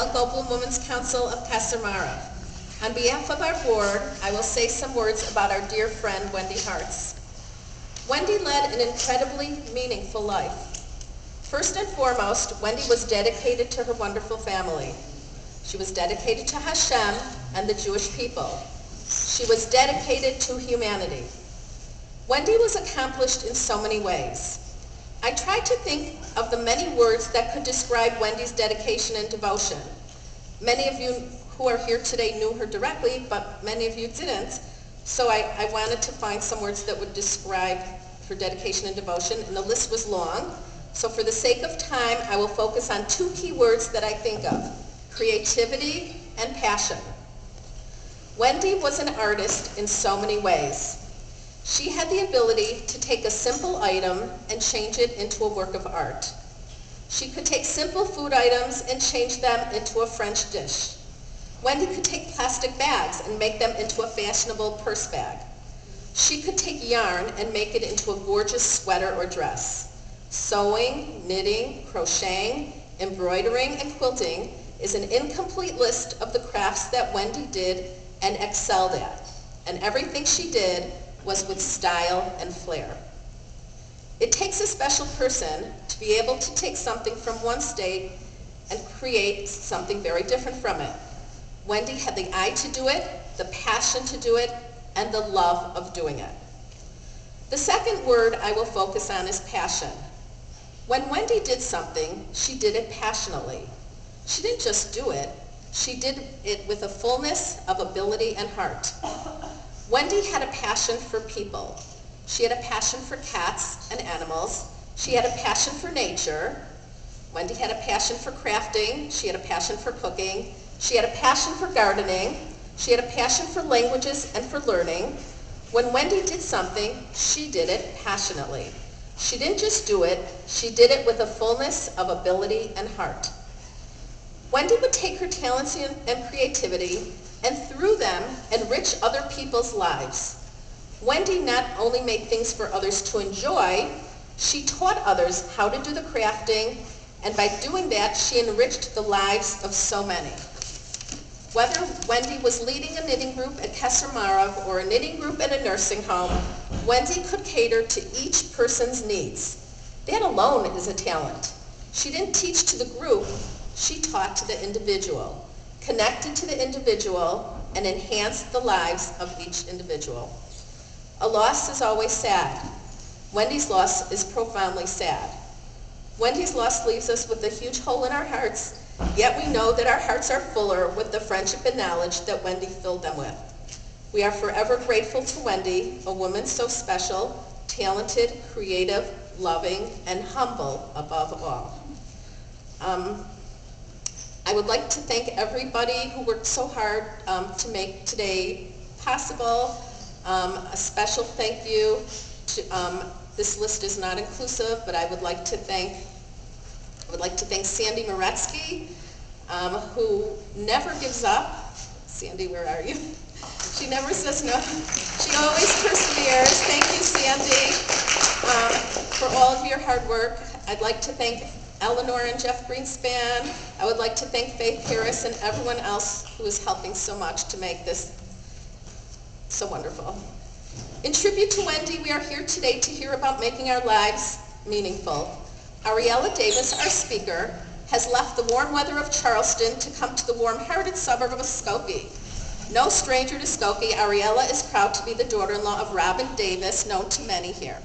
Ariel Goldblum Women's Council of Kesser Maariv. On behalf of our board, I will say some words about our dear friend, Wendy Hartz. Wendy led an incredibly meaningful life. First and foremost, Wendy was dedicated to her wonderful family. She was dedicated to Hashem and the Jewish people. She was dedicated to humanity. Wendy was accomplished in so many ways. I tried to think of the many words that could describe Wendy's dedication and devotion. Many of you who are here today knew her directly, but many of you didn't. So I wanted to find some words that would describe her dedication and devotion, and the list was long. So for the sake of time, I will focus on two key words that I think of: creativity and passion. Wendy was an artist in so many ways. She had the ability to take a simple item and change it into a work of art. She could take simple food items and change them into a French dish. Wendy could take plastic bags and make them into a fashionable purse bag. She could take yarn and make it into a gorgeous sweater or dress. Sewing, knitting, crocheting, embroidering, and quilting is an incomplete list of the crafts that Wendy did and excelled at. And everything she did was with style and flair. It takes a special person to be able to take something from one state and create something very different from it. Wendy had the eye to do it, the passion to do it, and the love of doing it. The second word I will focus on is passion. When Wendy did something, she did it passionately. She didn't just do it, she did it with a fullness of ability and heart. Wendy had a passion for people. She had a passion for cats and animals. She had a passion for nature. Wendy had a passion for crafting. She had a passion for cooking. She had a passion for gardening. She had a passion for languages and for learning. When Wendy did something, she did it passionately. She didn't just do it, she did it with a fullness of ability and heart. Wendy would take her talents and creativity and through them enrich other people's lives. Wendy not only made things for others to enjoy, she taught others how to do the crafting, and by doing that, she enriched the lives of so many. Whether Wendy was leading a knitting group at Kesser Maariv or a knitting group at a nursing home, Wendy could cater to each person's needs. That alone is a talent. She didn't teach to the group, she taught to the individual, connected to the individual, and enhanced the lives of each individual. A loss is always sad. Wendy's loss is profoundly sad. Wendy's loss leaves us with a huge hole in our hearts, yet we know that our hearts are fuller with the friendship and knowledge that Wendy filled them with. We are forever grateful to Wendy, a woman so special, talented, creative, loving, and humble above all. I would like to thank everybody who worked so hard to make today possible. A special thank you to, this list is not inclusive, but I would like to thank Sandy Moretsky, who never gives up. Sandy, where are you? She never says no. She always perseveres. Thank you, Sandy, for all of your hard work. I'd like to thank Eleanor and Jeff Greenspan. I would like to thank Faith Harris and everyone else who is helping so much to make this so wonderful. In tribute to Wendy, we are here today to hear about making our lives meaningful. Ariela Davis, our speaker, has left the warm weather of Charleston to come to the warm-hearted suburb of Skokie. No stranger to Skokie, Ariela is proud to be the daughter-in-law of Robin Davis, known to many here.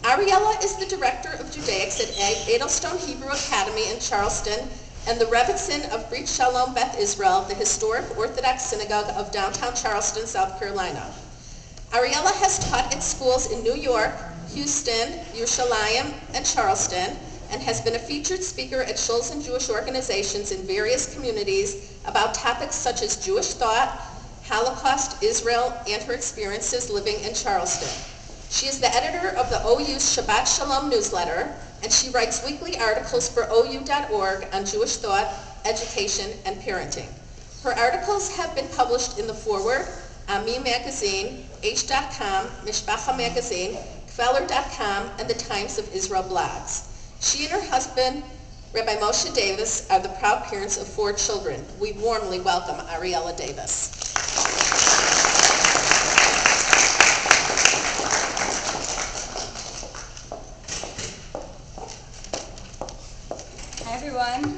Ariela is the director of Judaics at Edelstone Hebrew Academy in Charleston and the Rebbitzin of Brit Shalom Beth Israel, the historic Orthodox synagogue of downtown Charleston, South Carolina. Ariela has taught at schools in New York, Houston, Yerushalayim, and Charleston, and has been a featured speaker at shuls and Jewish organizations in various communities about topics such as Jewish thought, Holocaust, Israel, and her experiences living in Charleston. She is the editor of the OU's Shabbat Shalom newsletter, and she writes weekly articles for OU.org on Jewish thought, education, and parenting. Her articles have been published in The Forward, Ami Magazine, H.com, Mishpacha Magazine, Kveller.com, and the Times of Israel blogs. She and her husband Rabbi Moshe Davis are the proud parents of 4 children. We warmly welcome Ariela Davis. Hi, everyone.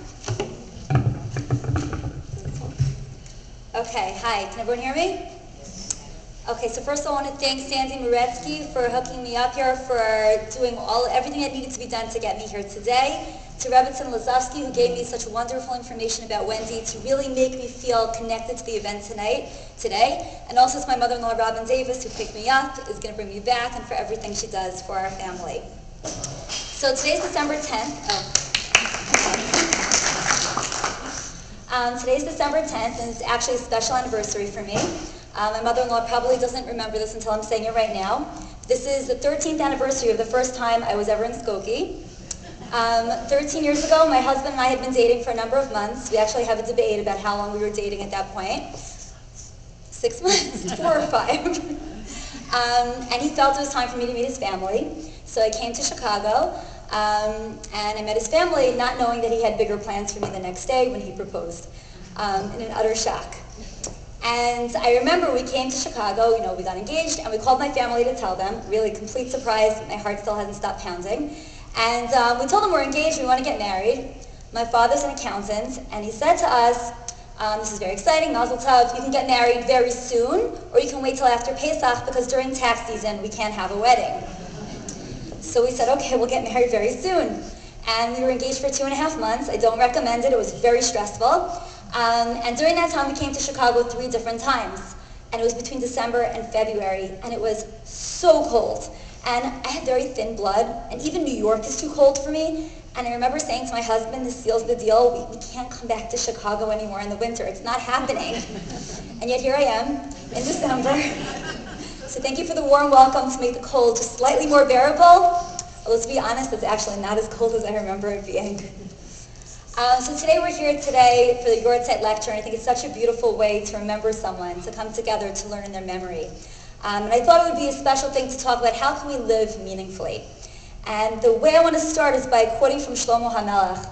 Okay, hi. Can everyone hear me? Okay, so first I want to thank Sandy Muretsky for hooking me up here, for doing everything that needed to be done to get me here today. To Rebbitzin Lazowski, who gave me such wonderful information about Wendy to really make me feel connected to the event today. And also to my mother-in-law, Robin Davis, who picked me up, is going to bring me back, and for everything she does for our family. So today's December 10th. Today's December 10th, and it's actually a special anniversary for me. My mother-in-law probably doesn't remember this until I'm saying it right now. This is the 13th anniversary of the first time I was ever in Skokie. 13 years ago, my husband and I had been dating for a number of months. We actually have a debate about how long we were dating at that point. 6 months? 4 or 5. And he felt it was time for me to meet his family. So I came to Chicago, and I met his family, not knowing that he had bigger plans for me the next day when he proposed, in an utter shock. And I remember we came to Chicago, we got engaged, and we called my family to tell them. Really complete surprise. My heart still hasn't stopped pounding. And we told them we're engaged, we want to get married. My father's an accountant, and he said to us, this is very exciting, Mazel Tov, you can get married very soon, or you can wait till after Pesach, because during tax season, we can't have a wedding. So we said, okay, we'll get married very soon. And we were engaged for 2.5 months. I don't recommend it. It was very stressful. And during that time, we came to Chicago 3 different times. And it was between December and February, and it was so cold. And I had very thin blood, and even New York is too cold for me. And I remember saying to my husband, this seals the deal. We can't come back to Chicago anymore in the winter. It's not happening. And yet here I am in December. So thank you for the warm welcome to make the cold just slightly more bearable. Let's be honest, it's actually not as cold as I remember it being. So today we're here today for the Yortzeit lecture, and I think it's such a beautiful way to remember someone, to come together to learn in their memory. And I thought it would be a special thing to talk about how can we live meaningfully. And the way I want to start is by quoting from Shlomo HaMelech.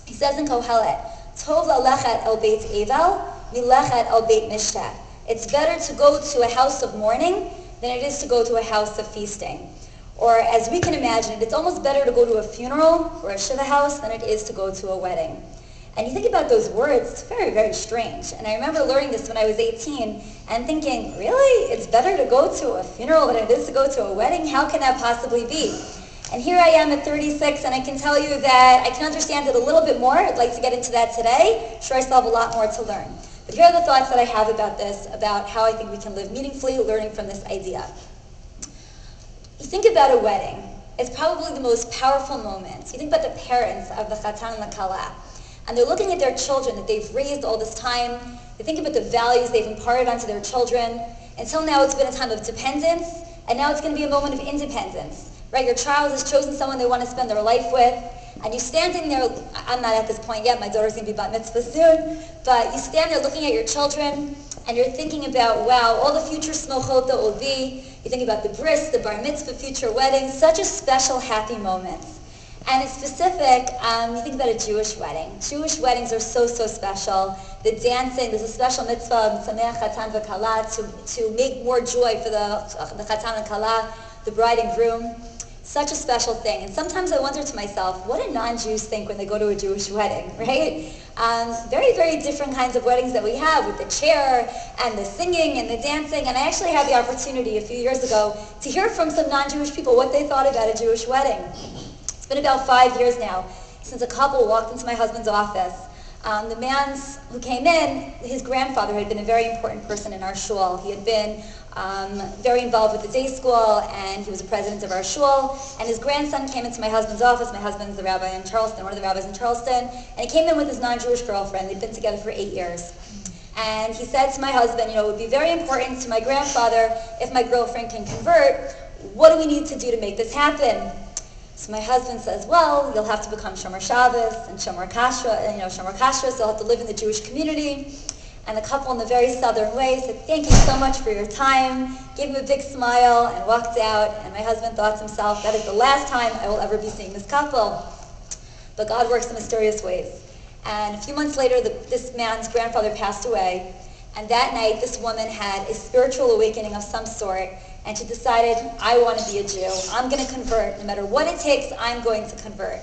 He says in Kohelet, Tov lalechet el beit evel, milechet el beit mishtat. It's better to go to a house of mourning than it is to go to a house of feasting. Or as we can imagine it, it's almost better to go to a funeral or a shiva house than it is to go to a wedding. And you think about those words, it's very, very strange. And I remember learning this when I was 18 and thinking, really? It's better to go to a funeral than it is to go to a wedding? How can that possibly be? And here I am at 36, and I can tell you that I can understand it a little bit more. I'd like to get into that today. Sure, I still have a lot more to learn. But here are the thoughts that I have about this, about how I think we can live meaningfully, learning from this idea. You think about a wedding. It's probably the most powerful moment. You think about the parents of the chatan and the kala, and they're looking at their children that they've raised all this time. They think about the values they've imparted onto their children. Until now, it's been a time of dependence, and now it's going to be a moment of independence. Right? Your child has chosen someone they want to spend their life with, and you're standing there. I'm not at this point yet. My daughter's going to be bat mitzvah soon. But you stand there looking at your children, and you're thinking about, wow, all the future smochot that will be. You think about the bris, the bar mitzvah, future weddings, such a special, happy moment. And it's specific, you think about a Jewish wedding. Jewish weddings are so, so special. The dancing, there's a special mitzvah, Sameach Chatan v'Kala, to make more joy for the Chatan and Kala, the bride and groom. Such a special thing. And sometimes I wonder to myself, what do non-Jews think when they go to a Jewish wedding, right? Very, very different kinds of weddings that we have with the chair and the singing and the dancing. And I actually had the opportunity a few years ago to hear from some non-Jewish people what they thought about a Jewish wedding. It's been about 5 years now since a couple walked into my husband's office. The man who came in, his grandfather had been a very important person in our shul. He had been very involved with the day school, and he was the president of our shul. And his grandson came into my husband's office. My husband's the rabbi in Charleston, one of the rabbis in Charleston. And he came in with his non-Jewish girlfriend. They'd been together for 8 years. And he said to my husband, it would be very important to my grandfather if my girlfriend can convert. What do we need to do to make this happen? So my husband says, well, you'll have to become Shomer Shabbos and Shomer Kashrus, so you'll have to live in the Jewish community. And the couple in the very southern way said, thank you so much for your time, gave him a big smile, and walked out. And my husband thought to himself, that is the last time I will ever be seeing this couple. but God works in mysterious ways. And a few months later, this man's grandfather passed away, and that night this woman had a spiritual awakening of some sort, and she decided, I want to be a Jew. I'm going to convert. No matter what it takes, I'm going to convert.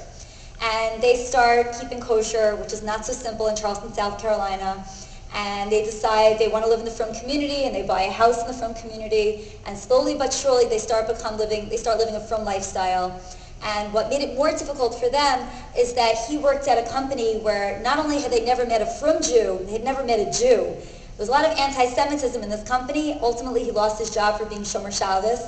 And they start keeping kosher, which is not so simple in Charleston, South Carolina. And they decide they want to live in the frum community, and they buy a house in the frum community. And slowly but surely, they start living a frum lifestyle. And what made it more difficult for them is that he worked at a company where not only had they never met a frum Jew, they had never met a Jew. There was a lot of anti-Semitism in this company. Ultimately, he lost his job for being Shomer Shabbos.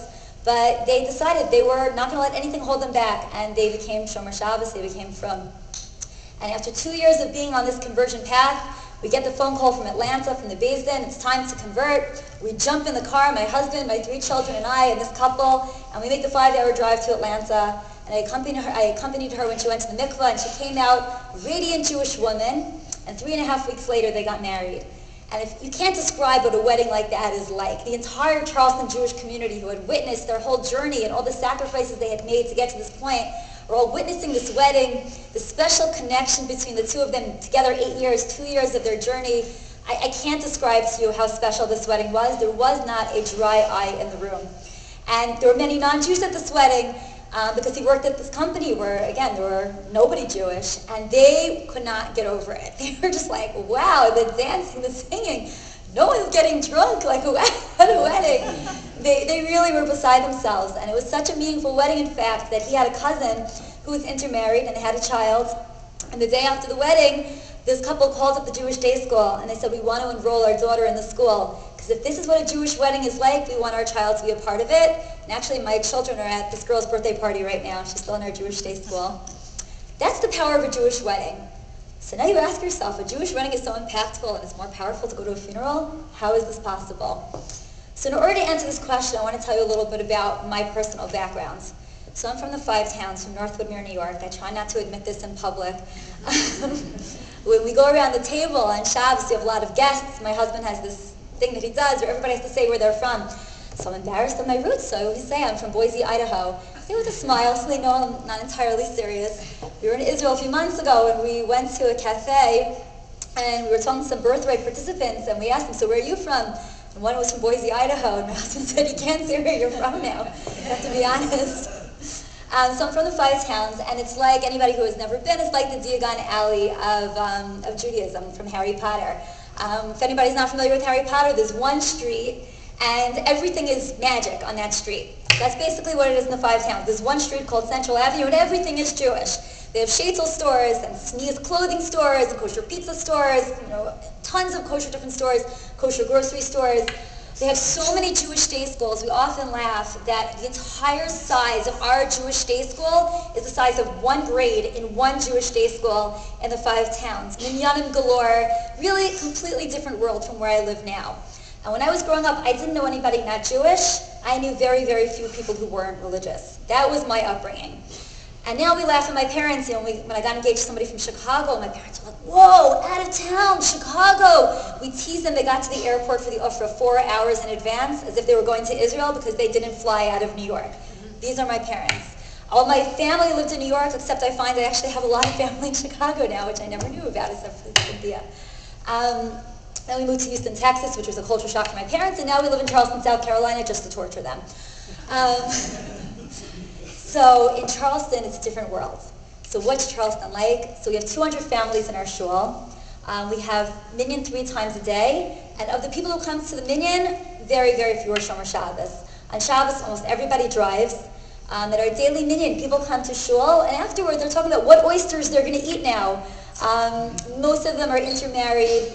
But they decided they were not going to let anything hold them back, and they became Shomer Shabbos, they became frum. And after 2 years of being on this conversion path, we get the phone call from Atlanta, from the Beis Din, it's time to convert. We jump in the car, my husband, my 3 children, and I, and this couple, and we make the 5-hour drive to Atlanta. And I accompanied her when she went to the mikvah, and she came out, a radiant Jewish woman, and 3.5 weeks later they got married. And if you can't describe what a wedding like that is like. The entire Charleston Jewish community who had witnessed their whole journey and all the sacrifices they had made to get to this point were all witnessing this wedding, the special connection between the two of them together 8 years, 2 years of their journey. I can't describe to you how special this wedding was. There was not a dry eye in the room. And there were many non-Jews at this wedding, because he worked at this company where, again, there were nobody Jewish, and they could not get over it. They were just like, wow, the dancing, the singing, no one's getting drunk, like at a wedding. They really were beside themselves, and it was such a meaningful wedding, in fact, that he had a cousin who was intermarried, and they had a child, and the day after the wedding, this couple called up the Jewish day school, and they said, we want to enroll our daughter in the school. Because if this is what a Jewish wedding is like, we want our child to be a part of it. And actually, my children are at this girl's birthday party right now. She's still in our Jewish day school. That's the power of a Jewish wedding. So now you ask yourself, a Jewish wedding is so impactful and it's more powerful to go to a funeral? How is this possible? So in order to answer this question, I want to tell you a little bit about my personal background. So I'm from the 5 towns, from North Woodmere, New York. I try not to admit this in public. When we go around the table on Shabbos, we have a lot of guests. My husband has this thing that he does where everybody has to say where they're from. So I'm embarrassed of my roots, so I always say I'm from Boise, Idaho. I say with a smile so they know I'm not entirely serious. We were in Israel a few months ago and we went to a cafe and we were talking to some birthright participants and we asked them, so where are you from? And one was from Boise, Idaho, and my husband said, you can't say where you're from now. You have to be honest. So I'm from the 5 towns, and it's like anybody who has never been, it's like the Diagon Alley of Judaism from Harry Potter. If anybody's not familiar with Harry Potter, there's one street, and everything is magic on that street. That's basically what it is in the 5 towns. There's one street called Central Avenue, and everything is Jewish. They have shtetl stores, and sneeze clothing stores, and kosher pizza stores, tons of kosher different stores, kosher grocery stores. They have so many Jewish day schools, we often laugh that the entire size of our Jewish day school is the size of one grade in one Jewish day school in the 5 towns. Minyanim galore, really completely different world from where I live now. And when I was growing up, I didn't know anybody not Jewish. I knew very, very few people who weren't religious. That was my upbringing. And now we laugh at my parents, when I got engaged to somebody from Chicago, my parents were like, whoa, out of town, Chicago. We teased them, they got to the airport for the Ofra 4 hours in advance, as if they were going to Israel because they didn't fly out of New York. These are my parents. All my family lived in New York, except I find I actually have a lot of family in Chicago now, which I never knew about, except for Cynthia. Then we moved to Houston, Texas, which was a culture shock for my parents, and now we live in Charleston, South Carolina, just to torture them. So in Charleston, it's a different world. So what's Charleston like? So we have 200 families in our shul. We have minyan 3 times a day. And of the people who come to the minyan, very, very few are Shomer Shabbos. On Shabbos, almost everybody drives. At our daily minyan, people come to shul, and afterward they're talking about what oysters they're going to eat now. Most of them are intermarried.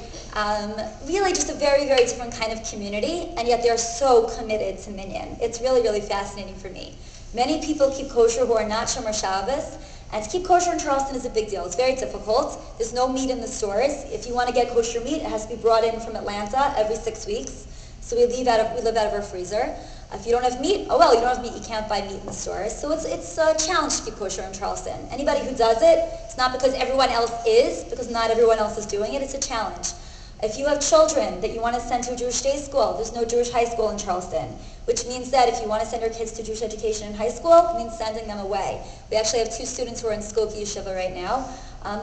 Really just a very, very different kind of community, and yet they're so committed to minyan. It's really, really fascinating for me. Many people keep kosher who are not Shomer Shabbos, and to keep kosher in Charleston is a big deal. It's very difficult. There's no meat in the stores. If you want to get kosher meat, it has to be brought in from Atlanta every 6 weeks. So we live out of our freezer. If you don't have meat, oh well, you don't have meat, you can't buy meat in the stores. So it's a challenge to keep kosher in Charleston. Anybody who does it, it's not because everyone else is, because not everyone else is doing it. It's a challenge. If you have children that you want to send to a Jewish day school, there's no Jewish high school in Charleston, which means that if you want to send your kids to Jewish education in high school, it means sending them away. We actually have 2 students who are in Skokie Yeshiva right now.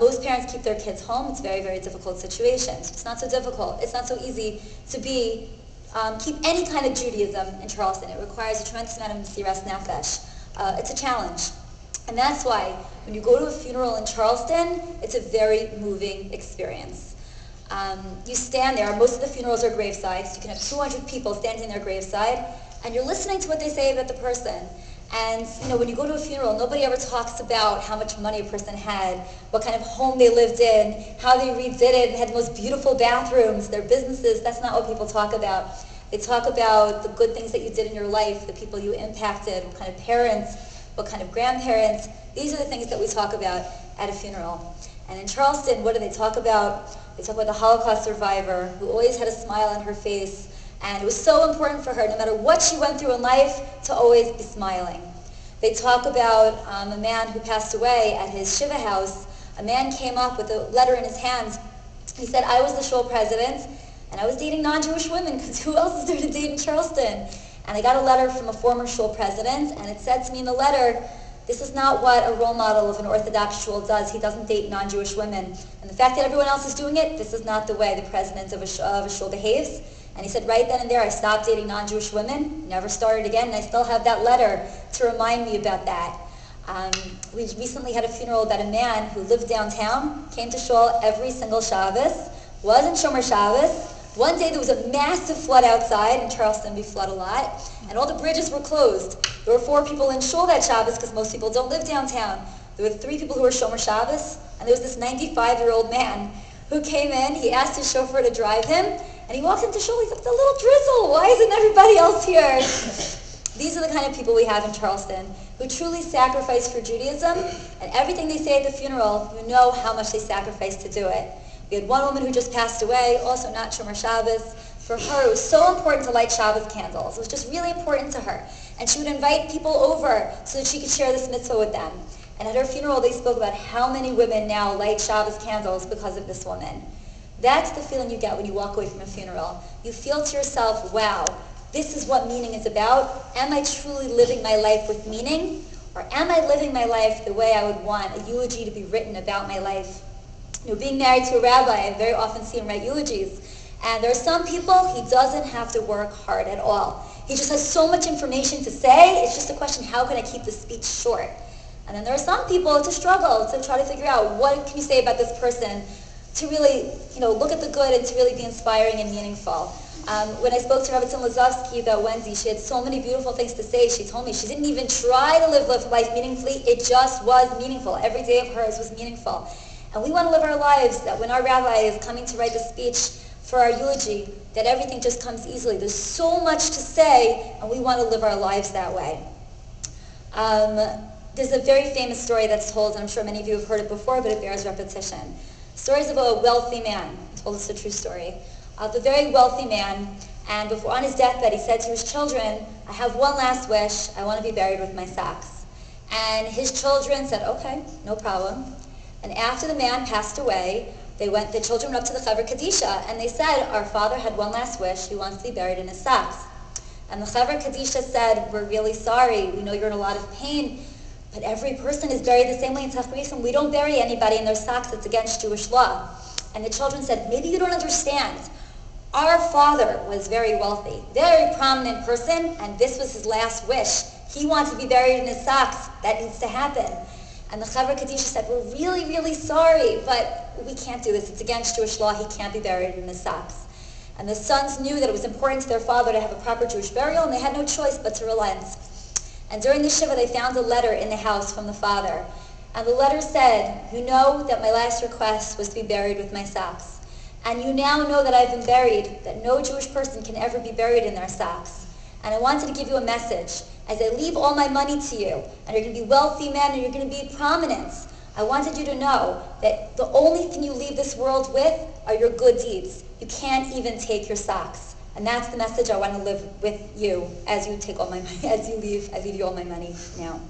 Most parents keep their kids home. It's a very, very difficult situation. It's not so difficult. It's not so easy to keep any kind of Judaism in Charleston. It requires a tremendous amount of mesiras nefesh. It's a challenge. And that's why when you go to a funeral in Charleston, it's a very moving experience. You stand there. Most of the funerals are gravesides. You can have 200 people standing in their graveside, and you're listening to what they say about the person. And when you go to a funeral, nobody ever talks about how much money a person had, what kind of home they lived in, how they redid it, and had the most beautiful bathrooms, their businesses. That's not what people talk about. They talk about the good things that you did in your life, the people you impacted, what kind of parents, what kind of grandparents. These are the things that we talk about at a funeral. And in Charleston, what do they talk about? They talk about the Holocaust survivor who always had a smile on her face. And it was so important for her, no matter what she went through in life, to always be smiling. They talk about a man who passed away at his Shiva house. A man came up with a letter in his hands. He said, I was the shul president, and I was dating non-Jewish women, because who else is there to date in Charleston? And I got a letter from a former shul president, and it said to me in the letter, this is not what a role model of an Orthodox shul does. He doesn't date non-Jewish women. And the fact that everyone else is doing it, this is not the way the president of a shul behaves. And he said, right then and there, I stopped dating non-Jewish women, never started again, and I still have that letter to remind me about that. We recently had a funeral about a man who lived downtown, came to shul every single Shabbos, wasn't Shomer Shabbos. One day there was a massive flood outside. In Charleston, we flood a lot, and all the bridges were closed. There were 4 people in shul that Shabbos, because most people don't live downtown. There were 3 people who were Shomer Shabbos, and there was this 95-year-old man who came in. He asked his chauffeur to drive him, and he walked into shul. He's like, it's a little drizzle. Why isn't everybody else here? These are the kind of people we have in Charleston who truly sacrifice for Judaism, and everything they say at the funeral, you know how much they sacrificed to do it. We had one woman who just passed away, also not Shomer Shabbos. For her, it was so important to light Shabbos candles. It was just really important to her. And she would invite people over so that she could share this mitzvah with them. And at her funeral, they spoke about how many women now light Shabbos candles because of this woman. That's the feeling you get when you walk away from a funeral. You feel to yourself, wow, this is what meaning is about. Am I truly living my life with meaning? Or am I living my life the way I would want a eulogy to be written about my life? Being married to a rabbi, I very often see him write eulogies. And there are some people, he doesn't have to work hard at all. He just has so much information to say, it's just a question, how can I keep the speech short? And then there are some people, it's a struggle to try to figure out what can you say about this person to really, look at the good and to really be inspiring and meaningful. When I spoke to Rabbi Lazovsky about Wendy, she had so many beautiful things to say. She told me she didn't even try to live life meaningfully. It just was meaningful. Every day of hers was meaningful. And we want to live our lives that when our rabbi is coming to write the speech for our eulogy, that everything just comes easily. There's so much to say, and we want to live our lives that way. There's a very famous story that's told, and I'm sure many of you have heard it before, but it bears repetition. Stories of a wealthy man. He told us a true story. The very wealthy man, and before on his deathbed, he said to his children, I have one last wish. I want to be buried with my socks. And his children said, okay, no problem. And after the man passed away, the children went up to the Chaver Kadisha, and they said, our father had one last wish. He wants to be buried in his socks. And the Chaver Kadisha said, we're really sorry. We know you're in a lot of pain, but every person is buried the same way in Tachrism. We don't bury anybody in their socks. It's against Jewish law. And the children said, maybe you don't understand. Our father was very wealthy, very prominent person, and this was his last wish. He wants to be buried in his socks. That needs to happen. And the Chaver Kadisha said, we're really, really sorry, but we can't do this. It's against Jewish law. He can't be buried in his socks. And the sons knew that it was important to their father to have a proper Jewish burial, and they had no choice but to relent. And during the Shiva, they found a letter in the house from the father. And the letter said, you know that my last request was to be buried with my socks. And you now know that I've been buried, that no Jewish person can ever be buried in their socks. And I wanted to give you a message. As I leave all my money to you, and you're going to be wealthy men, and you're going to be prominent, I wanted you to know that the only thing you leave this world with are your good deeds. You can't even take your socks. And that's the message I want to live with you as you take all my money, as you leave, I leave you all my money now.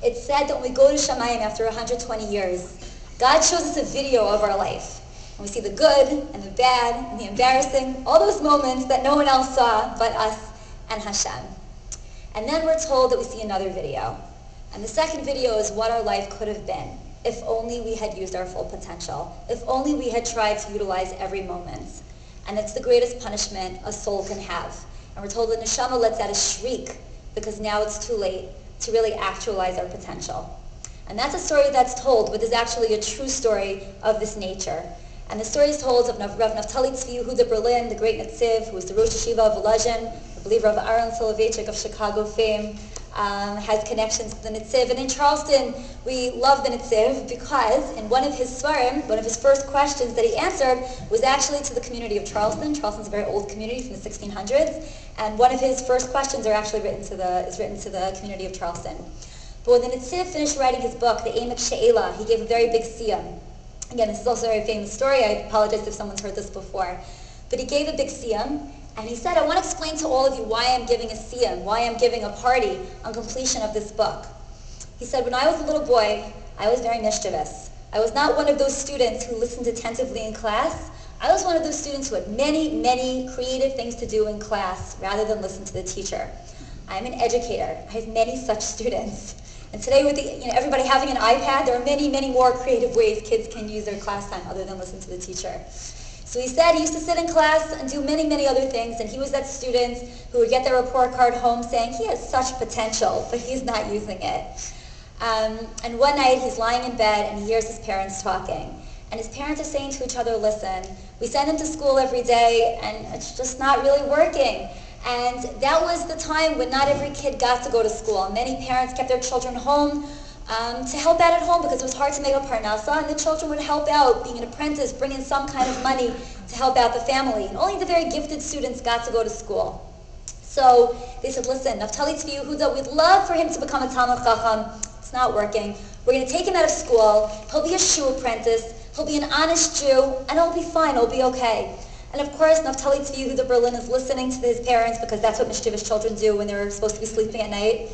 It's said that when we go to Shamayim after 120 years, God shows us a video of our life. And we see the good and the bad and the embarrassing, all those moments that no one else saw but us and Hashem. And then we're told that we see another video. And the second video is what our life could have been if only we had used our full potential, if only we had tried to utilize every moment. And it's the greatest punishment a soul can have. And we're told the neshama lets out a shriek because now it's too late to really actualize our potential. And that's a story that's told, but there's actually a true story of this nature. And the story is told of Rav Naftali Tzvi Yehuda Berlin, the great Netziv, who was the Rosh Yeshiva of Volozhin. I believe Rav Aaron Soloveitchik of Chicago fame has connections to the Netziv. And in Charleston, we love the Netziv because in one of his svarim, one of his first questions that he answered was actually to the community of Charleston. Charleston's a very old community from the 1600s. And one of his first questions are actually written to the community of Charleston. But when the Netziv finished writing his book, the Emek She'ela, he gave a very big siyum. Again, this is also a very famous story. I apologize if someone's heard this before. But he gave a big siyum, and he said, I want to explain to all of you why I'm giving a siyum, why I'm giving a party on completion of this book. He said, when I was a little boy, I was very mischievous. I was not one of those students who listened attentively in class. I was one of those students who had many, many creative things to do in class rather than listen to the teacher. I'm an educator. I have many such students. And today with everybody having an iPad, there are many, many more creative ways kids can use their class time other than listen to the teacher. So he said he used to sit in class and do many, many other things, and he was that student who would get their report card home saying he has such potential, but he's not using it. And one night he's lying in bed and he hears his parents talking. And his parents are saying to each other, listen, we send him to school every day and it's just not really working. And that was the time when not every kid got to go to school. Many parents kept their children home to help out at home because it was hard to make a parnasa, and the children would help out, being an apprentice, bring in some kind of money to help out the family. And only the very gifted students got to go to school. So they said, listen, Naftali Tzvi Yehuda, we'd love for him to become a Talmid Chacham. It's not working. We're going to take him out of school. He'll be a shoe apprentice. He'll be an honest Jew, and it'll be fine. It'll be okay. And of course, Naftali Tzvi Yehuda Berlin is listening to his parents because that's what mischievous children do when they're supposed to be sleeping at night.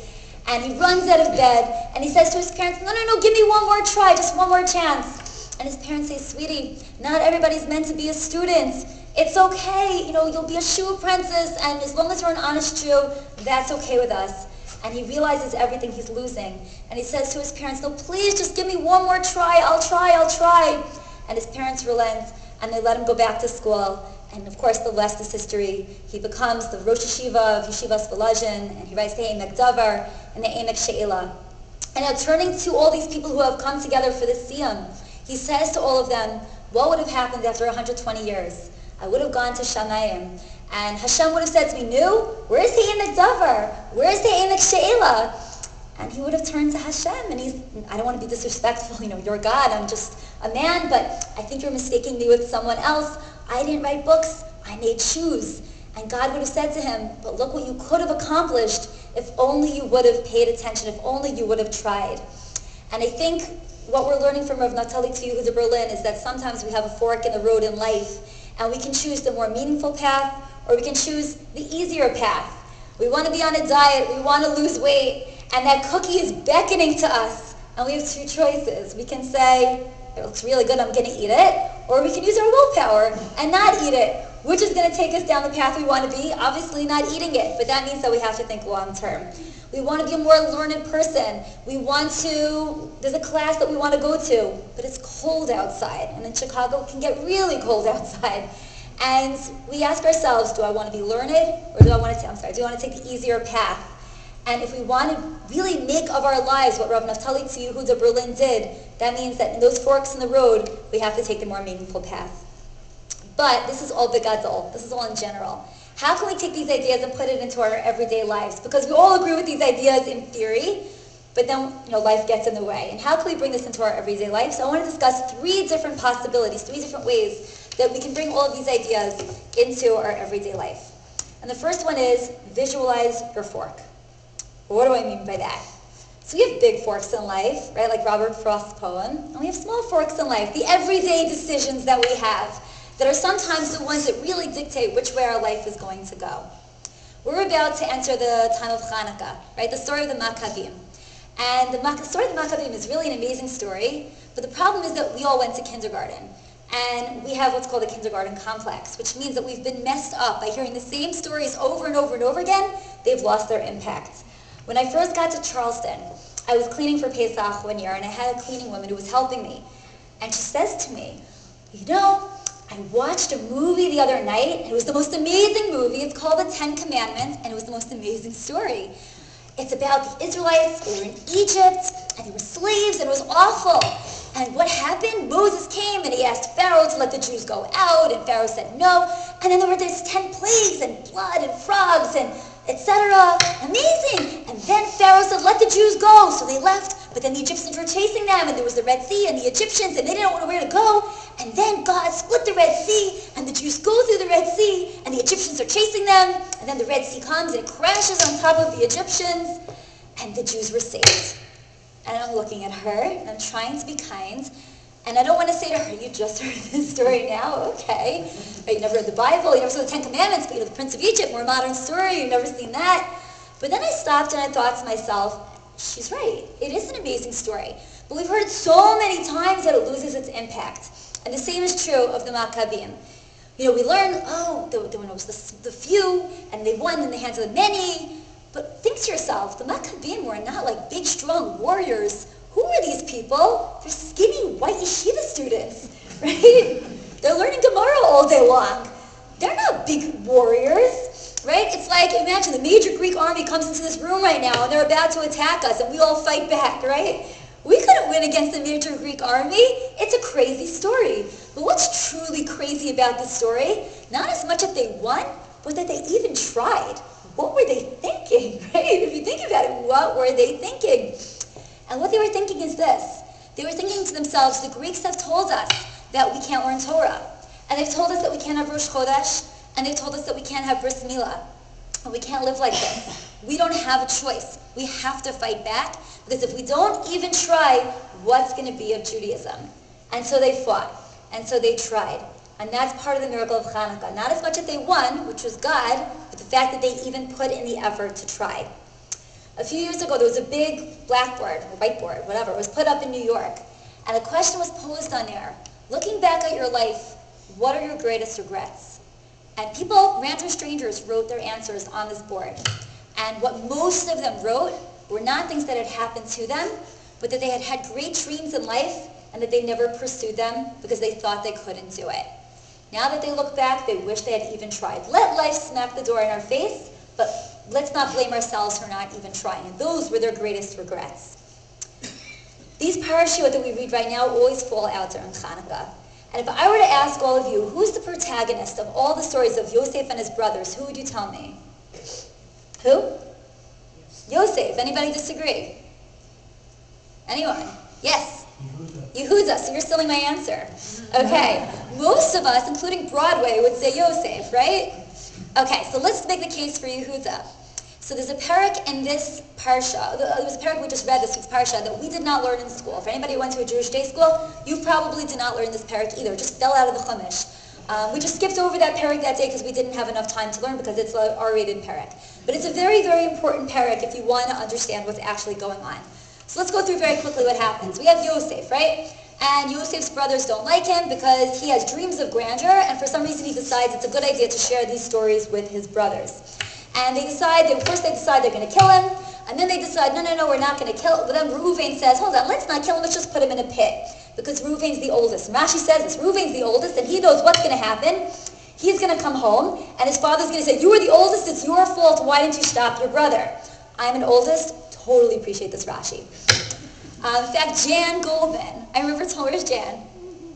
And he runs out of bed and he says to his parents, no, give me one more try, just one more chance. And his parents say, sweetie, not everybody's meant to be a student. It's okay, you'll be a shoe apprentice, and as long as you're an honest Jew, that's okay with us. And he realizes everything he's losing. And he says to his parents, no, please just give me one more try, I'll try. And his parents relent, and they let him go back to school. And of course, the rest is history. He becomes the Rosh Yeshiva of Yeshivas Volozhin, and he writes the Emek Davar and the Emek She'ela. And now turning to all these people who have come together for this siyum, he says to all of them, what would have happened after 120 years? I would have gone to Shamayim, and Hashem would have said to me, Nu, where's the Emek Davar? Where's the Emek She'ela? And he would have turned to Hashem, and I don't want to be disrespectful, you're God, I'm just a man, but I think you're mistaking me with someone else. I didn't write books, I made shoes. And God would have said to him, but look what you could have accomplished if only you would have paid attention, if only you would have tried. And I think what we're learning from Rav Naftali Tzvi Yehuda Berlin is that sometimes we have a fork in the road in life, and we can choose the more meaningful path, or we can choose the easier path. We want to be on a diet, we want to lose weight, and that cookie is beckoning to us, and we have two choices. We can say, it looks really good, I'm going to eat it, or we can use our willpower and not eat it, which is going to take us down the path we want to be, obviously not eating it, but that means that we have to think long term. We want to be a more learned person. There's a class that we want to go to, but it's cold outside, and in Chicago it can get really cold outside. And we ask ourselves, do I want to be learned, or do I want to take the easier path? And if we want to really make of our lives what Rav Naftali Tzvi Yehuda Berlin did, that means that in those forks in the road, we have to take the more meaningful path. But this is all begadol. This is all in general. How can we take these ideas and put it into our everyday lives? Because we all agree with these ideas in theory, but then life gets in the way. And how can we bring this into our everyday life? So I want to discuss 3 different possibilities, 3 different ways that we can bring all of these ideas into our everyday life. And the first one is visualize your fork. What do I mean by that? So we have big forks in life, right, like Robert Frost's poem, and we have small forks in life, the everyday decisions that we have that are sometimes the ones that really dictate which way our life is going to go. We're about to enter the time of Hanukkah, right, the story of the Maccabim. And the story of the Maccabim is really an amazing story, but the problem is that we all went to kindergarten. And we have what's called a kindergarten complex, which means that we've been messed up by hearing the same stories over and over and over again. They've lost their impact. When I first got to Charleston, I was cleaning for Pesach one year, and I had a cleaning woman who was helping me. And she says to me, you know, I watched a movie the other night, and it was the most amazing movie. It's called The 10 Commandments, and it was the most amazing story. It's about the Israelites. They were in Egypt, and they were slaves, and it was awful. And what happened? Moses came, and he asked Pharaoh to let the Jews go out, and Pharaoh said no. And then there were these 10 plagues, and blood, and frogs, and etc. Amazing! And then Pharaoh said, let the Jews go. So they left, but then the Egyptians were chasing them, and there was the Red Sea, and the Egyptians, and they didn't know where to go. And then God split the Red Sea, and the Jews go through the Red Sea, and the Egyptians are chasing them, and then the Red Sea comes, and it crashes on top of the Egyptians, and the Jews were saved. And I'm looking at her, and I'm trying to be kind, and I don't want to say to her, you just heard this story now? Okay. Right, you never read the Bible, you never saw the 10 Commandments, but you know the Prince of Egypt, more modern story, you've never seen that. But then I stopped and I thought to myself, she's right. It is an amazing story. But we've heard it so many times that it loses its impact. And the same is true of the Maccabim. You know, we learn, there was the few, and they won in the hands of the many. But think to yourself, the Maccabim were not like big, strong warriors. Who are these people? They're skinny, white yeshiva students, right? They're learning Gemara all day long. They're not big warriors, right? It's like, imagine the major Greek army comes into this room right now, and they're about to attack us, and we all fight back, right? We couldn't win against the major Greek army. It's a crazy story. But what's truly crazy about this story? Not as much that they won, but that they even tried. What were they thinking, right? If you think about it, what were they thinking? And what they were thinking is this. They were thinking to themselves, the Greeks have told us that we can't learn Torah. And they've told us that we can't have Rosh Chodesh. And they've told us that we can't have Bris Milah. And we can't live like this. We don't have a choice. We have to fight back. Because if we don't even try, what's going to be of Judaism? And so they fought. And so they tried. And that's part of the miracle of Hanukkah. Not as much that they won, which was God, but the fact that they even put in the effort to try. A few years ago, there was a big blackboard, or whiteboard, whatever. It was put up in New York. And a question was posed on there. Looking back at your life, what are your greatest regrets? And people, random strangers, wrote their answers on this board. And what most of them wrote were not things that had happened to them, but that they had had great dreams in life and that they never pursued them because they thought they couldn't do it. Now that they look back, they wish they had even tried. Let life smack the door in our face, but let's not blame ourselves for not even trying. And those were their greatest regrets. These parashiyot that we read right now always fall out during Hanukkah. And if I were to ask all of you, who's the protagonist of all the stories of Yosef and his brothers, who would you tell me? Who? Yosef. Anybody disagree? Anyone? Yes? Yehuda. So you're stealing my answer. Okay. Most of us, including Broadway, would say Yosef, right? Okay, so let's make the case for Yehuda. So there's a parak in this parsha. There was a parak we just read this week's parsha that we did not learn in school. For anybody who went to a Jewish day school, you probably did not learn this parak either. It just fell out of the Chumash. We just skipped over that parak that day because we didn't have enough time to learn because it's an R-rated parak. But it's a very, very important parak if you want to understand what's actually going on. So let's go through very quickly what happens. We have Yosef, right? And Yosef's brothers don't like him because he has dreams of grandeur, and for some reason he decides it's a good idea to share these stories with his brothers. And first they decide they're going to kill him, and then they decide, no, we're not going to kill him. But then Reuven says, hold on, let's not kill him, let's just put him in a pit. Because Reuven's the oldest. Rashi says this, Reuven's the oldest, and he knows what's going to happen. He's going to come home, and his father's going to say, you were the oldest, it's your fault, why didn't you stop your brother? I'm an oldest, totally appreciate this Rashi. In fact, Jan Goldman, I remember where's Jan?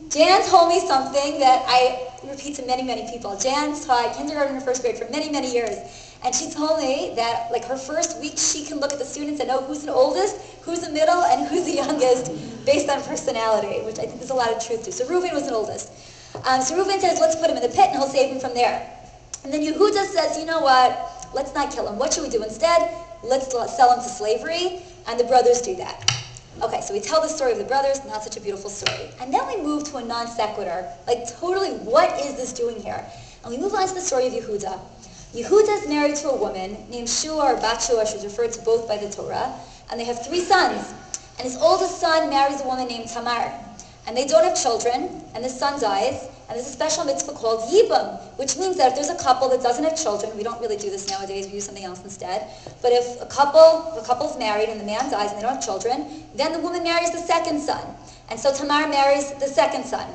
Jan told me something that I repeat to many, many people. Jan taught kindergarten and first grade for many, many years. And she told me that like her first week, she can look at the students and know who's the oldest, who's the middle, and who's the youngest based on personality, which I think there's a lot of truth to. So Reuven was the oldest. So Reuven says, let's put him in the pit and he'll save him from there. And then Yehuda says, you know what, let's not kill him. What should we do instead? Let's sell him to slavery. And the brothers do that. Okay, so we tell the story of the brothers, not such a beautiful story. And then we move to a non sequitur, like totally, what is this doing here? And we move on to the story of Yehuda. Yehuda is married to a woman named Shua or Bat Shua, she's referred to both by the Torah, and they have 3 sons. And his oldest son marries a woman named Tamar. and they don't have children, and the son dies, and there's a special mitzvah called Yibum, which means that if there's a couple that doesn't have children, we don't really do this nowadays, we use something else instead, but if a couple's married and the man dies and they don't have children, then the woman marries the second son. And so Tamar marries the second son.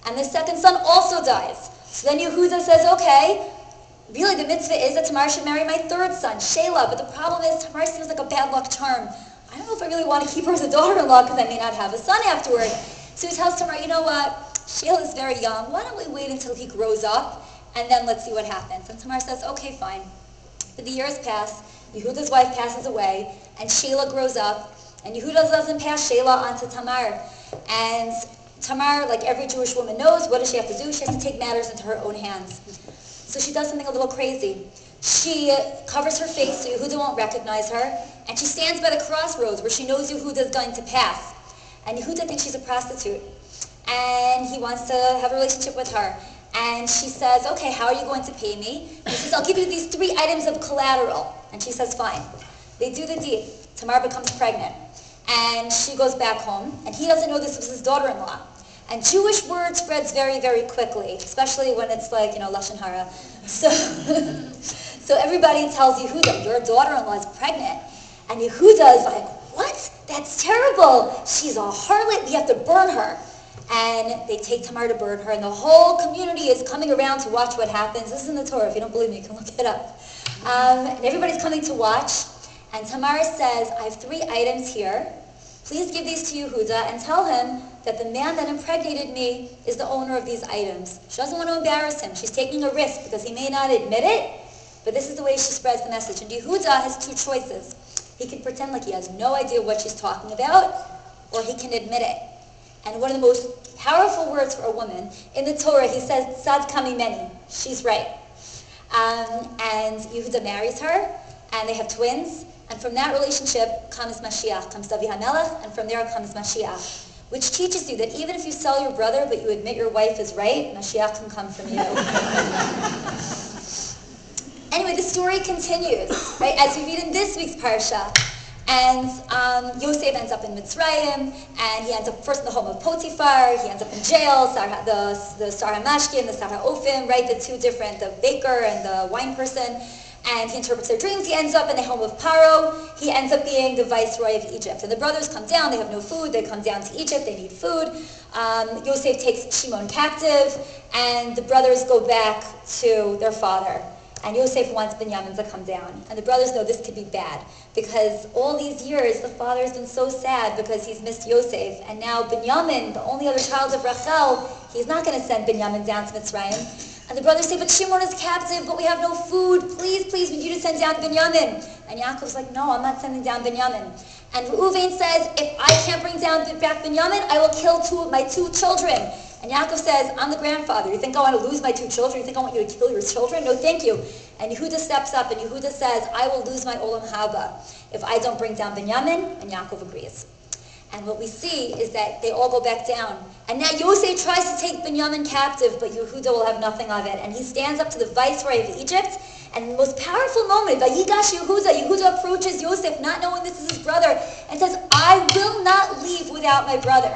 And the second son also dies. So then Yehuda says, okay, really the mitzvah is that Tamar should marry my third son, Shelah, but the problem is Tamar seems like a bad luck charm. I don't know if I really want to keep her as a daughter-in-law because I may not have a son afterward. So he tells Tamar, you know what? Shelah is very young. Why don't we wait until he grows up, and then let's see what happens. And Tamar says, okay, fine. But the years pass. Yehuda's wife passes away, and Shelah grows up, and Yehuda doesn't pass Shelah on to Tamar. And Tamar, like every Jewish woman knows, what does she have to do? She has to take matters into her own hands. So she does something a little crazy. She covers her face so Yehuda won't recognize her, and she stands by the crossroads where she knows Yehuda is going to pass. And Yehuda thinks she's a prostitute, and he wants to have a relationship with her. And she says, okay, how are you going to pay me? And he says, I'll give you these 3 items of collateral. And she says, fine. They do the deed. Tamar becomes pregnant. And she goes back home, and he doesn't know this was his daughter-in-law. And Jewish word spreads very, very quickly, especially when it's like, Lashon Hara. So everybody tells Yehuda, your daughter-in-law is pregnant. And Yehuda is like, what? That's terrible. She's a harlot. We have to burn her. And they take Tamar to burn her, and the whole community is coming around to watch what happens. This is in the Torah. If you don't believe me, you can look it up. And everybody's coming to watch. And Tamar says, I have 3 items here. Please give these to Yehuda and tell him that the man that impregnated me is the owner of these items. She doesn't want to embarrass him. She's taking a risk because he may not admit it, but this is the way she spreads the message. And Yehuda has 2 choices. He can pretend like he has no idea what she's talking about, or he can admit it. And one of the most powerful words for a woman, in the Torah, he says, Tzad kamimeni, she's right. And Yehuda marries her, and they have twins. And from that relationship comes Mashiach, comes David HaMelech, and from there comes Mashiach, which teaches you that even if you sell your brother, but you admit your wife is right, Mashiach can come from you. Anyway, the story continues, right, as we read in this week's parsha. And Yosef ends up in Mitzrayim, and he ends up first in the home of Potiphar. He ends up in jail, the Sar HaMashki and the Sar HaOfim, right, the 2 different, the baker and the wine person. And he interprets their dreams. He ends up in the home of Paro. He ends up being the viceroy of Egypt. And the brothers come down. They have no food. They come down to Egypt. They need food. Yosef takes Shimon captive, and the brothers go back to their father. And Yosef wants Binyamin to come down. And the brothers know this could be bad, because all these years the father's been so sad because he's missed Yosef. And now Binyamin, the only other child of Rachel, he's not going to send Binyamin down to Mitzrayim. And the brothers say, but Shimon is captive, but we have no food. Please, we need you to send down Binyamin. And Yaakov's like, no, I'm not sending down Binyamin. And Reuven says, if I can't bring down back Binyamin, I will kill 2 of my 2 children. And Yaakov says, I'm the grandfather. You think I want to lose my 2 children? You think I want you to kill your children? No, thank you. And Yehuda steps up, and Yehuda says, I will lose my Olam Haba if I don't bring down Binyamin. And Yaakov agrees. And what we see is that they all go back down. And now Yosef tries to take Binyamin captive, but Yehuda will have nothing of it. And he stands up to the viceroy of Egypt, and in the most powerful moment, Vayigash Yehuda approaches Yosef, not knowing this is his brother, and says, I will not leave without my brother.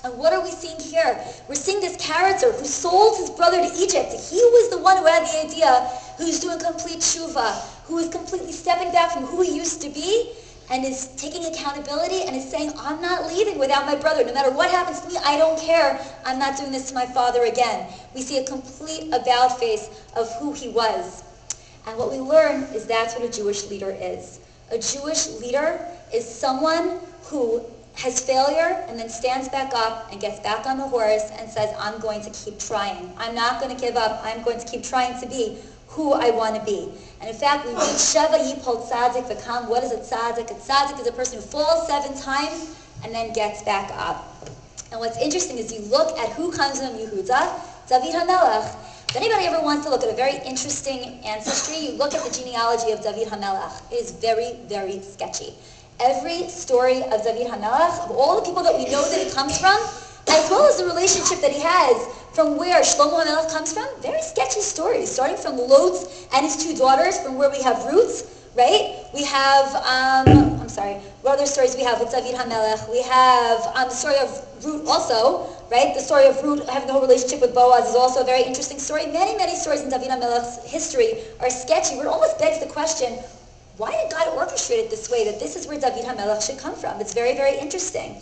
And what are we seeing here? We're seeing this character who sold his brother to Egypt. He was the one who had the idea, who's doing complete tshuva, who is completely stepping back from who he used to be, and is taking accountability and is saying, I'm not leaving without my brother. No matter what happens to me, I don't care. I'm not doing this to my father again. We see a complete about-face of who he was. And what we learn is that's what a Jewish leader is. A Jewish leader is someone who has failure and then stands back up and gets back on the horse and says, I'm going to keep trying. I'm not going to give up. I'm going to keep trying to be who I want to be. And in fact, we read Sheva Yipol Tzadik V'Kam. What is a Tzadik? A Tzadik is a person who falls 7 times and then gets back up. And what's interesting is you look at who comes from Yehuda, David HaMelech. If anybody ever wants to look at a very interesting ancestry, you look at the genealogy of David HaMelech. It is very, very sketchy. Every story of David HaMelech, of all the people that we know that it comes from, as well as the relationship that he has from where Shlomo HaMelech comes from, very sketchy stories, starting from Lot and his 2 daughters, from where we have roots, right? We have, what other stories we have with David HaMelech? We have the story of Ruth also, right? The story of Ruth having the whole relationship with Boaz is also a very interesting story. Many, many stories in David HaMelech's history are sketchy, where it almost begs the question, why did God orchestrate it this way, that this is where David HaMelech should come from? It's very, very interesting.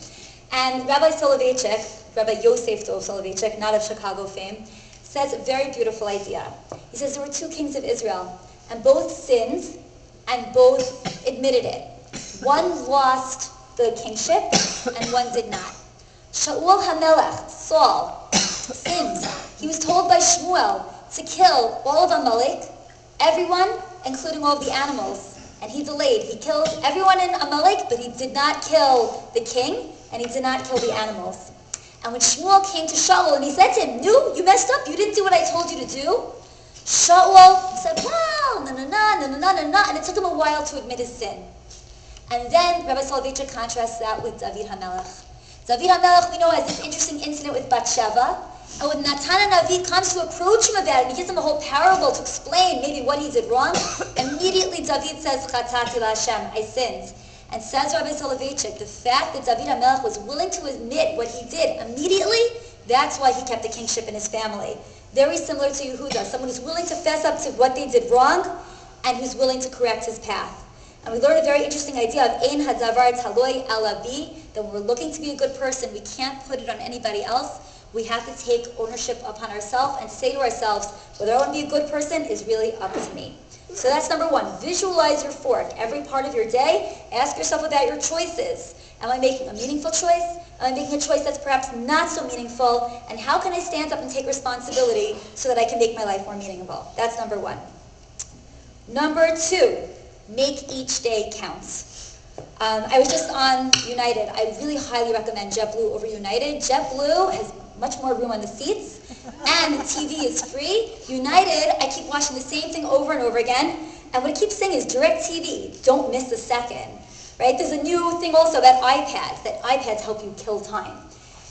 And Rabbi Yosef Soloveitchik, not of Chicago fame, says a very beautiful idea. He says there were two kings of Israel, and both sinned, and both admitted it. One lost the kingship, and one did not. Shaul HaMelech, Saul, sinned. He was told by Shmuel to kill all of Amalek, everyone, including all of the animals. And he delayed. He killed everyone in Amalek, but he did not kill the king, and he did not kill the animals. And when Shmuel came to Shaul, and he said to him, "No, you messed up. You didn't do what I told you to do." Shaul said, "Well, no," and it took him a while to admit his sin. And then Rabbi Soloveitchik contrasts that with David HaMelech. David HaMelech, we know, has this interesting incident with Bathsheba. And when Natan Navi comes to approach him about it, and he gives him a whole parable to explain maybe what he did wrong, immediately David says, "Chatati LaHashem, I sinned." And says Rabbi Soloveitchik, the fact that David HaMelech was willing to admit what he did immediately, that's why he kept the kingship in his family. Very similar to Yehuda, someone who's willing to fess up to what they did wrong, and who's willing to correct his path. And we learned a very interesting idea of Ein Hadavar Taloi Alabi, that when we're looking to be a good person, we can't put it on anybody else. We have to take ownership upon ourselves and say to ourselves, whether I want to be a good person is really up to me. So that's number one. Visualize your fork. Every part of your day, ask yourself about your choices. Am I making a meaningful choice? Am I making a choice that's perhaps not so meaningful? And how can I stand up and take responsibility so that I can make my life more meaningful? That's number one. Number two, make each day count. I was just on United. I really highly recommend JetBlue over United. JetBlue has much more room on the seats, and the TV is free. United, I keep watching the same thing over and over again, and what it keeps saying is DirecTV, don't miss a second, right? There's a new thing also about iPads, that iPads help you kill time.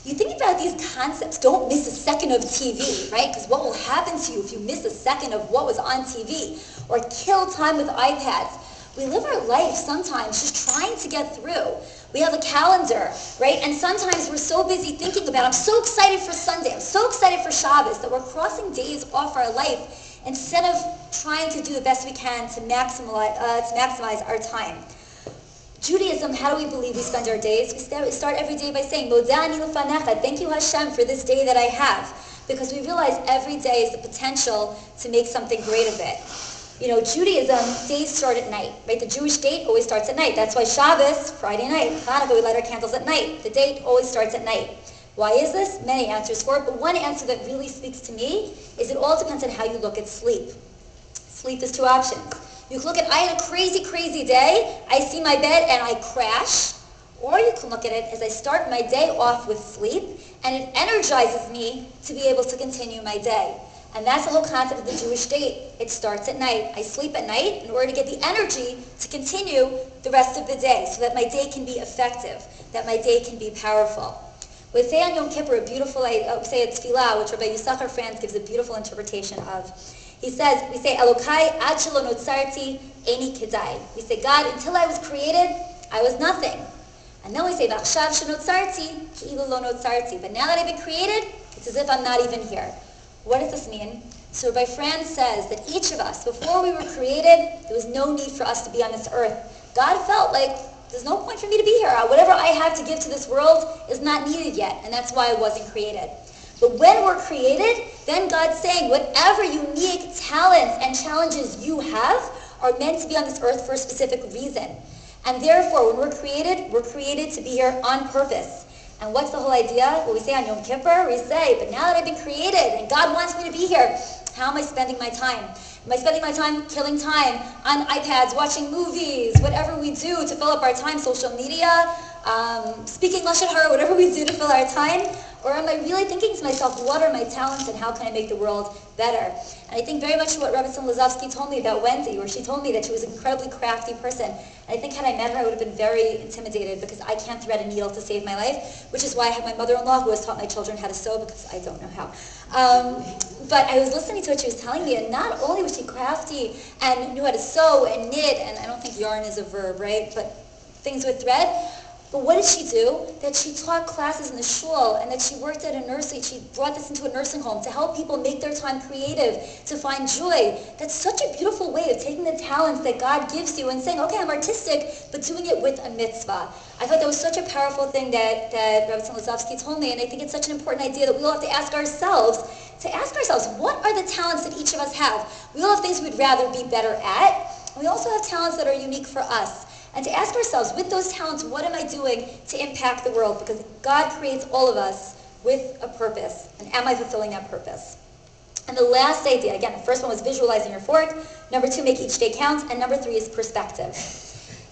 You think about these concepts, don't miss a second of TV, right? Because what will happen to you if you miss a second of what was on TV? Or kill time with iPads. We live our life sometimes just trying to get through. We have a calendar, right? And sometimes we're so busy thinking about, I'm so excited for Sunday, I'm so excited for Shabbos, that we're crossing days off our life instead of trying to do the best we can to maximize our time. Judaism, how do we believe we spend our days? We start every day by saying, Modani lefanecha, thank you Hashem for this day that I have. Because we realize every day is the potential to make something great of it. You know, Judaism, days start at night, right? The Jewish date always starts at night. That's why Shabbos, Friday night, Hanukkah, we light our candles at night. The date always starts at night. Why is this? Many answers for it, but one answer that really speaks to me is it all depends on how you look at sleep. Sleep is two options. You can look at, I had a crazy, crazy day, I see my bed and I crash, or you can look at it as I start my day off with sleep, and it energizes me to be able to continue my day. And that's the whole concept of the Jewish date. It starts at night. I sleep at night in order to get the energy to continue the rest of the day so that my day can be effective, that my day can be powerful. We say on Yom Kippur a beautiful, we say a tefillah, which Rabbi Yisachar Franz gives a beautiful interpretation of. He says, we say, Elokai ad shelo notzarti eni kedai. We say, God, until I was created, I was nothing. And then we say, V'achshav shenotzarti ki'ilu lo notzarti. But now that I've been created, it's as if I'm not even here. What does this mean? So Rabbi Franz says that each of us, before we were created, there was no need for us to be on this earth. God felt like, there's no point for me to be here. Whatever I have to give to this world is not needed yet, and that's why I wasn't created. But when we're created, then God's saying, whatever unique talents and challenges you have are meant to be on this earth for a specific reason. And therefore, when we're created to be here on purpose. And what's the whole idea? What we say on Yom Kippur, we say, but now that I've been created and God wants me to be here, how am I spending my time? Am I spending my time killing time on iPads, watching movies, whatever we do to fill up our time, social media, speaking Lashon Hara, whatever we do to fill our time? Or am I really thinking to myself, what are my talents and how can I make the world better? And I think very much what Rebbe Lazovsky told me about Wendy, where she told me that she was an incredibly crafty person. And I think had I met her, I would have been very intimidated because I can't thread a needle to save my life, which is why I have my mother-in-law who has taught my children how to sew because I don't know how. But I was listening to what she was telling me, and not only was she crafty and knew how to sew and knit, and I don't think yarn is a verb, right? But things with thread. But what did she do? That she taught classes in the shul, and that she worked at a nursery. She brought this into a nursing home to help people make their time creative, to find joy. That's such a beautiful way of taking the talents that God gives you and saying, okay, I'm artistic, but doing it with a mitzvah. I thought that was such a powerful thing that Rabbi Lazovsky told me, and I think it's such an important idea that we all have to ask ourselves, what are the talents that each of us have? We all have things we'd rather be better at. We also have talents that are unique for us. And to ask ourselves, with those talents, what am I doing to impact the world? Because God creates all of us with a purpose. And am I fulfilling that purpose? And the last idea, again, the first one was visualizing your fork. Number 2, make each day count. And number 3 is perspective.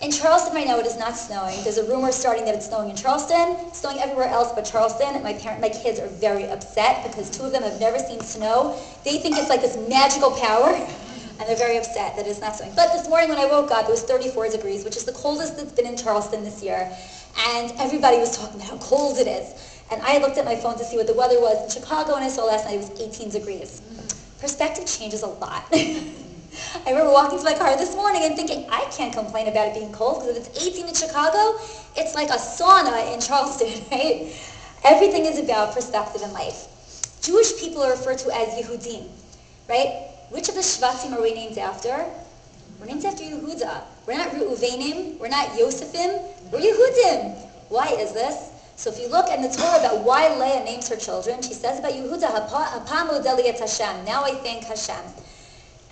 In Charleston right now, it is not snowing. There's a rumor starting that it's snowing in Charleston. It's snowing everywhere else but Charleston. And my kids are very upset because 2 of them have never seen snow. They think it's like this magical power. And they're very upset that it's not snowing. But this morning when I woke up, it was 34 degrees, which is the coldest it's been in Charleston this year. And everybody was talking about how cold it is. And I looked at my phone to see what the weather was in Chicago, and I saw last night it was 18 degrees. Perspective changes a lot. I remember walking to my car this morning and thinking, I can't complain about it being cold, because if it's 18 in Chicago, it's like a sauna in Charleston, right? Everything is about perspective in life. Jewish people are referred to as Yehudim, right? Which of the Shvatim are we named after? We're named after Yehuda. We're not Reuvenim. We're not Yosefim. We're Yehudim. Why is this? So if you look in the Torah about why Leah names her children, she says about Yehuda, Hapam odeli et Hashem. Now I thank Hashem.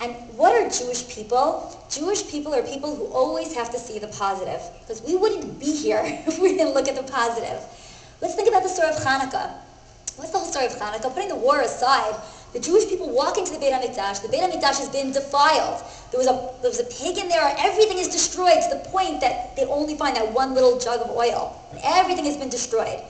And what are Jewish people? Jewish people are people who always have to see the positive, because we wouldn't be here if we didn't look at the positive. Let's think about the story of Hanukkah. What's the whole story of Hanukkah? Putting the war aside, the Jewish people walk into the Beit HaMikdash. The Beit HaMikdash has been defiled. There was a pagan there. Everything is destroyed to the point that they only find that one little jug of oil. And everything has been destroyed.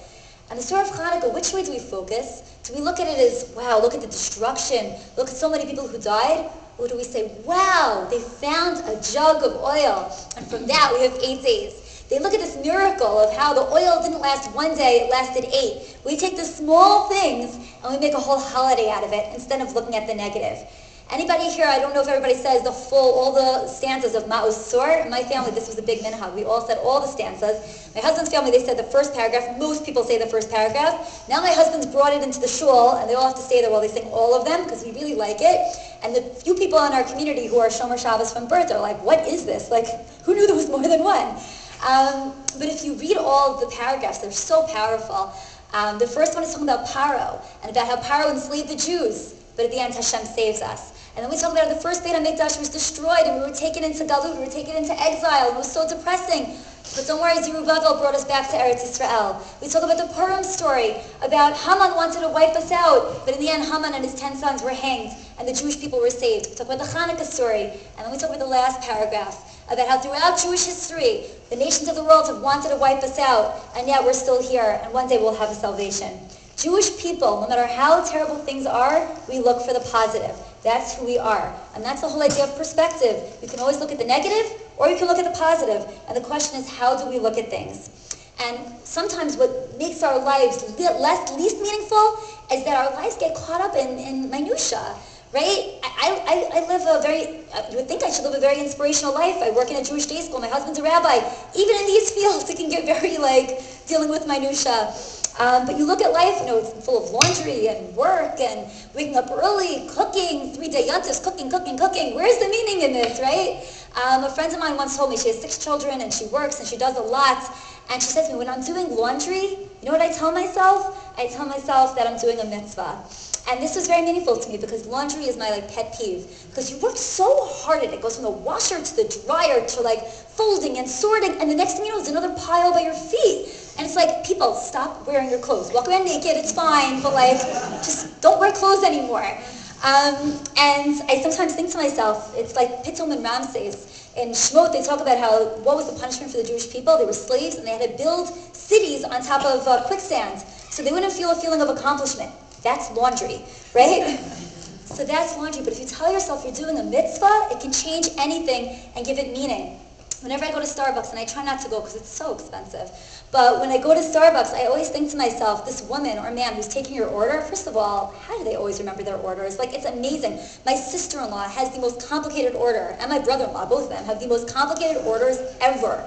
And the story of Hanukkah, which way do we focus? Do we look at it as, wow, look at the destruction. Look at so many people who died. Or do we say, wow, they found a jug of oil. And from that we have 8 days. They look at this miracle of how the oil didn't last 1 day, it lasted 8. We take the small things and we make a whole holiday out of it instead of looking at the negative. Anybody here, I don't know if everybody says all the stanzas of Ma'us Sur. In my family, this was a big minhag. We all said all the stanzas. My husband's family, they said the first paragraph. Most people say the first paragraph. Now my husband's brought it into the shul, and they all have to stay there while they sing all of them because we really like it. And the few people in our community who are Shomer Shabbos from birth are like, what is this? Like, who knew there was more than one? But if you read all of the paragraphs, they're so powerful. The first one is talking about Paro, and about how Paro enslaved the Jews, but at the end Hashem saves us. And then we talk about how the first Beit HaMikdash was destroyed, and we were taken into Galut, we were taken into exile, it was so depressing. But don't worry, Zerubbabel brought us back to Eretz Yisrael. We talk about the Purim story, about Haman wanted to wipe us out, but in the end Haman and his 10 sons were hanged, and the Jewish people were saved. We talk about the Hanukkah story, and then we talk about the last paragraph, about how throughout Jewish history, the nations of the world have wanted to wipe us out, and yet we're still here, and one day we'll have a salvation. Jewish people, no matter how terrible things are, we look for the positive. That's who we are. And that's the whole idea of perspective. You can always look at the negative, or you can look at the positive. And the question is, how do we look at things? And sometimes what makes our lives least meaningful is that our lives get caught up in minutia. Right? I live you would think I should live a very inspirational life. I work in a Jewish day school. My husband's a rabbi. Even in these fields, it can get very dealing with minutia. But you look at life, it's full of laundry and work and waking up early, cooking, 3-day yontifs, cooking. Where's the meaning in this, right? A friend of mine once told me she has 6 children and she works and she does a lot. And she says to me, when I'm doing laundry, you know what I tell myself? I tell myself that I'm doing a mitzvah. And this was very meaningful to me because laundry is my pet peeve. Because you work so hard at it. It goes from the washer to the dryer to folding and sorting. And the next thing you know, there's another pile by your feet. And it's like, people, stop wearing your clothes. Walk around naked, it's fine. But just don't wear clothes anymore. And I sometimes think to myself, it's like Pitom and Ramses. In Shmot, they talk about what was the punishment for the Jewish people. They were slaves and they had to build cities on top of quicksand. So they wouldn't feel a feeling of accomplishment. That's laundry, right? So that's laundry. But if you tell yourself you're doing a mitzvah, it can change anything and give it meaning. Whenever I go to Starbucks, and I try not to go because it's so expensive, but when I go to Starbucks, I always think to myself, this woman or man who's taking your order, first of all, how do they always remember their orders? Like, it's amazing. My sister-in-law has the most complicated order, and my brother-in-law, both of them, have the most complicated orders ever.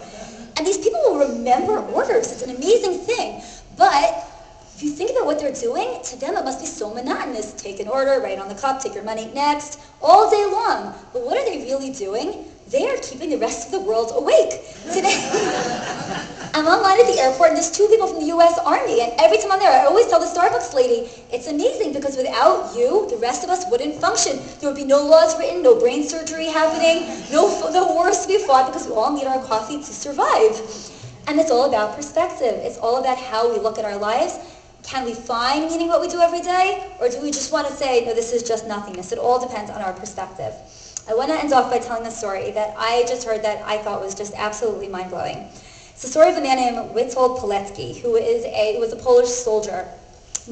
And these people will remember orders. It's an amazing thing. But if you think about what they're doing, to them it must be so monotonous. Take an order, write on the cup, take your money, next, all day long. But what are they really doing? They are keeping the rest of the world awake. Today, I'm online at the airport, and there's two people from the U.S. Army, and every time I'm there, I always tell the Starbucks lady, it's amazing, because without you, the rest of us wouldn't function. There would be no laws written, no brain surgery happening, no wars to be fought, because we all need our coffee to survive. And it's all about perspective. It's all about how we look at our lives. Can we find meaning in what we do every day, or do we just want to say, no, this is just nothingness? It all depends on our perspective. I want to end off by telling a story that I just heard that I thought was just absolutely mind-blowing. It's the story of a man named Witold Pilecki, who was a Polish soldier,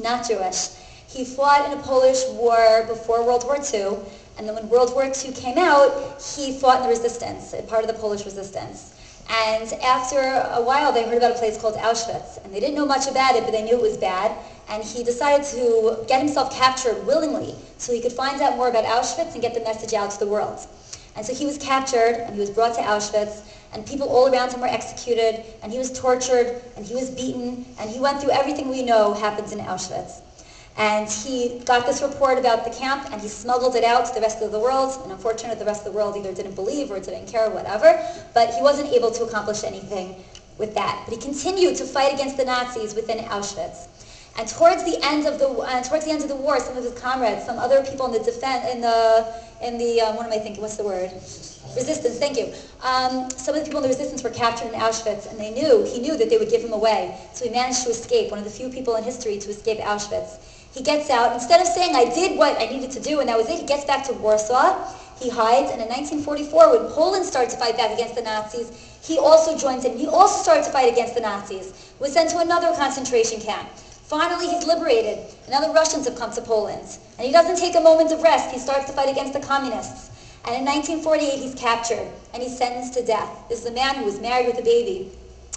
not Jewish. He fought in a Polish war before World War II, and then when World War II came out, he fought in the resistance, part of the Polish resistance. And after a while, they heard about a place called Auschwitz, and they didn't know much about it, but they knew it was bad. And he decided to get himself captured willingly so he could find out more about Auschwitz and get the message out to the world. And so he was captured, and he was brought to Auschwitz, and people all around him were executed, and he was tortured, and he was beaten, and he went through everything we know happens in Auschwitz. And he got this report about the camp, and he smuggled it out to the rest of the world. And unfortunately, the rest of the world either didn't believe or didn't care, whatever. But he wasn't able to accomplish anything with that. But he continued to fight against the Nazis within Auschwitz. And towards the end of the war, some of his comrades, some other people in the resistance. Thank you. Some of the people in the resistance were captured in Auschwitz, and he knew that they would give him away. So he managed to escape. One of the few people in history to escape Auschwitz. He gets out. Instead of saying, I did what I needed to do, and that was it, he gets back to Warsaw. He hides, and in 1944, when Poland started to fight back against the Nazis, he also joins in. He also started to fight against the Nazis. Was sent to another concentration camp. Finally, he's liberated, and now the Russians have come to Poland. And he doesn't take a moment of rest. He starts to fight against the communists. And in 1948, he's captured, and he's sentenced to death. This is a man who was married with a baby.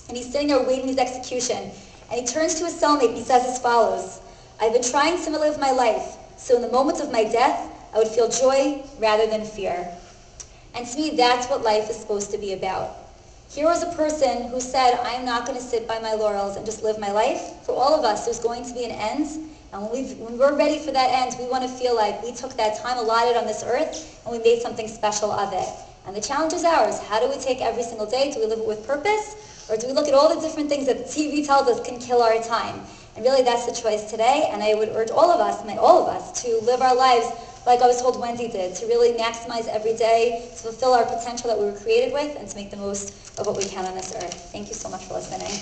And he's sitting there waiting his execution. And he turns to his cellmate, and he says as follows, I've been trying to live my life, so in the moments of my death, I would feel joy rather than fear. And to me, that's what life is supposed to be about. Here was a person who said, I am not going to sit by my laurels and just live my life. For all of us, there's going to be an end. And when we're ready for that end, we want to feel like we took that time allotted on this earth and we made something special of it. And the challenge is ours. How do we take every single day? Do we live it with purpose? Or do we look at all the different things that the TV tells us can kill our time? And really, that's the choice today. And I would urge all of us, to live our lives like I was told Wendy did, to really maximize every day, to fulfill our potential that we were created with, and to make the most of what we can on this earth. Thank you so much for listening.